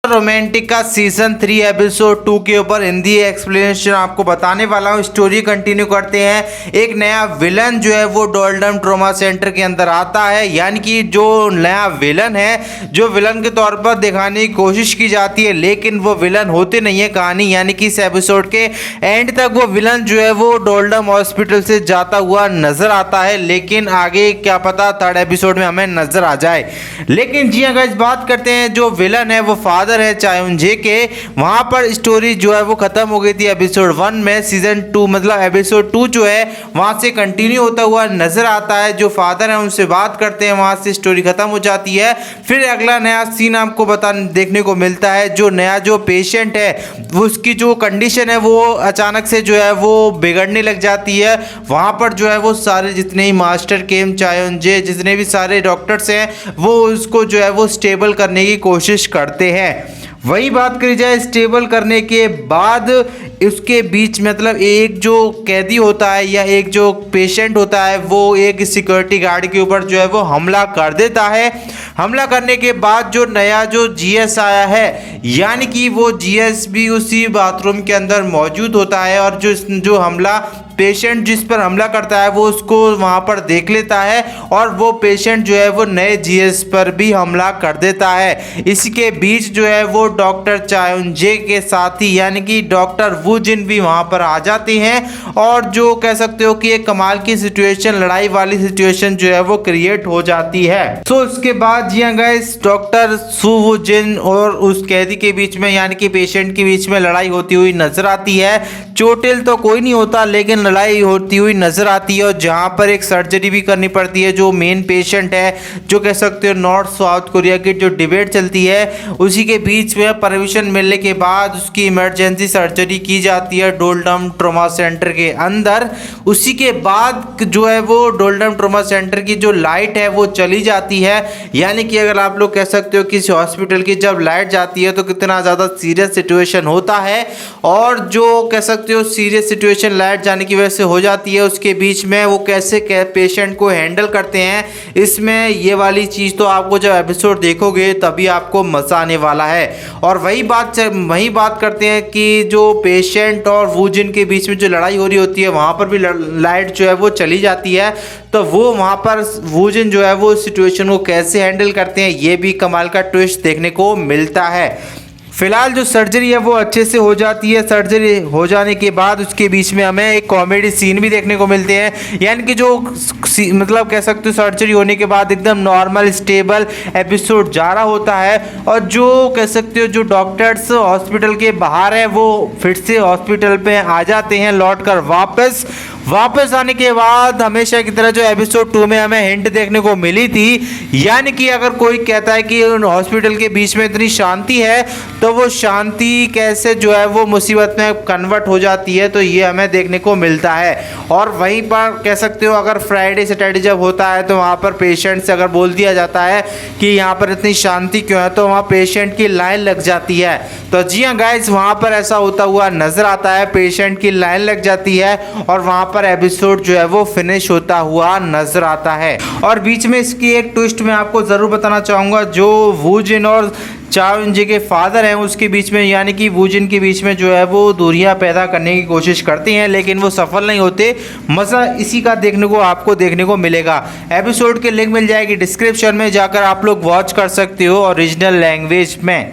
Romantic का season 3 episode 2 के ऊपर हिंदी एक्सप्लेनेशन आपको बताने वाला हूँ। स्टोरी कंटिन्यू करते हैं। एक नया विलन जो है वो डोल्डम ट्रॉमा सेंटर के अंदर आता है, यानी कि जो नया विलन है, जो विलन के तौर पर दिखाने की कोशिश की जाती है, लेकिन वो विलन होते नहीं है कहानी, यानी कि इस एपिसोड के एंड तक वो विलन जो है वो डोल्डम हॉस्पिटल से जाता हुआ नजर आता है, लेकिन आगे क्या पता थर्ड एपिसोड में हमें नजर आ जाए। लेकिन जी अगर इस बात करते हैं, जो विलन है वो फादर है चायोंजे के, वहां पर स्टोरी जो है वो खत्म हो गई थी एपिसोड 1 में। सीजन 2 मतलब एपिसोड 2 जो है वहां से कंटिन्यू होता हुआ नजर आता है। जो फादर है उनसे बात करते हैं, वहां से स्टोरी खत्म हो जाती है। फिर अगला नया सीन आपको देखने को मिलता है। जो नया जो पेशेंट है उसकी जो कंडीशन है वो अचानक से जो है वो बिगड़ने लग जाती है। वहां पर जो है वो सारे जितने ही मास्टर केम चायोंजे, जितने भी सारे डॉक्टर्स हैं, वो उसको जो है वो स्टेबल करने की कोशिश करते हैं। वही बात करी जाए स्टेबल करने के बाद, उसके बीच मतलब एक जो कैदी होता है या एक जो पेशेंट होता है वो एक सिक्योरिटी गार्ड के ऊपर जो है वो हमला कर देता है। हमला करने के बाद जो नया जो जीएस आया है, यानी कि वो जीएस भी उसी बाथरूम के अंदर मौजूद होता है, और जो हमला पेशेंट जिस पर हमला करता है वो उसको वहां पर देख लेता है, और वो पेशेंट जो है वो नए जीएस पर भी हमला कर देता है। इसके बीच जो है वो डॉक्टर चायोंजे के साथी यानी कि डॉक्टर वू जिन भी वहां पर आ जाते हैं, और जो कह सकते हो कि एक कमाल की सिचुएशन, लड़ाई वाली सिचुएशन जो है वो क्रिएट हो जाती है। तो उसके बाद जी गाइस, डॉक्टर सू वू जिन और उस कैदी के बीच में यानी कि पेशेंट के बीच में लड़ाई होती हुई नजर आती है। चोटिल तो कोई नहीं होता, लेकिन लड़ाई होती हुई नजर आती है, और जहां पर एक सर्जरी भी करनी पड़ती है। जो मेन पेशेंट है, जो कह सकते हो नॉर्थ साउथ कोरिया की जो डिबेट चलती है, उसी के बीच में परमिशन मिलने के बाद उसकी इमरजेंसी सर्जरी की जाती है डोल्डम ट्रॉमा सेंटर के अंदर। उसी के बाद जो है वो डोल्डम ट्रॉमा सेंटर की जो लाइट है वो चली जाती है, यानी कि अगर आप लोग कह सकते हो किसी हॉस्पिटल की जब लाइट जाती है तो कितना ज़्यादा सीरियस सिचुएशन होता है, और जो कह सकते हो सीरियस सिचुएशन लाइट जाने की वजह से हो जाती है, उसके बीच में वो कैसे पेशेंट को हैंडल करते हैं, इसमें ये वाली चीज़ तो आपको जब एपिसोड देखोगे तभी आपको मज़ा आने वाला है। और वही बात करते हैं कि जो पेशेंट और वूजिन के बीच में जो लड़ाई हो रही होती है, वहाँ पर भी लाइट जो है वो चली जाती है, तो वो वहाँ पर वूजिन जो है वो सिचुएशन को कैसे हैंडल करते हैं, ये भी कमाल का ट्विस्ट देखने को मिलता है। फिलहाल जो सर्जरी है वो अच्छे से हो जाती है। सर्जरी हो जाने के बाद उसके बीच में हमें एक कॉमेडी सीन भी देखने को मिलते हैं, यानी कि जो मतलब कह सकते हो सर्जरी होने के बाद एकदम नॉर्मल स्टेबल एपिसोड जा रहा होता है, और जो कह सकते हो जो डॉक्टर्स हॉस्पिटल के बाहर है वो फिर से हॉस्पिटल पे आ जाते हैं लौट कर वापस आने के बाद हमेशा की तरह जो एपिसोड 2 में हमें हिंट देखने को मिली थी, यानी कि अगर कोई कहता है कि हॉस्पिटल के बीच में इतनी शांति है, तो वो शांति कैसे जो है वो मुसीबत में कन्वर्ट हो जाती है, तो ये हमें देखने को मिलता है। और वहीं पर कह सकते हो अगर फ्राइडे सैटरडे जब होता है तो वहाँ पर पेशेंट से अगर बोल दिया जाता है कि यहाँ पर इतनी शांति क्यों है, तो वहाँ पेशेंट की लाइन लग जाती है। तो जी हाँ गाइस, वहाँ पर ऐसा होता हुआ नजर आता है, पेशेंट की लाइन लग जाती है, और वहाँ पर एपिसोड जो है वो फिनिश होता हुआ नजर आता है। और बीच में इसकी एक ट्विस्ट मैं आपको जरूर बताना चाहूँगा, जो वूजिन और चायोंजे के फादर हैं उसके बीच में, यानी कि वूजिन के बीच में जो है वो दूरियां पैदा करने की कोशिश करते हैं, लेकिन वो सफल नहीं होते। मज़ा इसी का आपको देखने को मिलेगा। एपिसोड की लिंक मिल जाएगी डिस्क्रिप्शन में, जाकर आप लोग वॉच कर सकते हो ओरिजिनल लैंग्वेज में।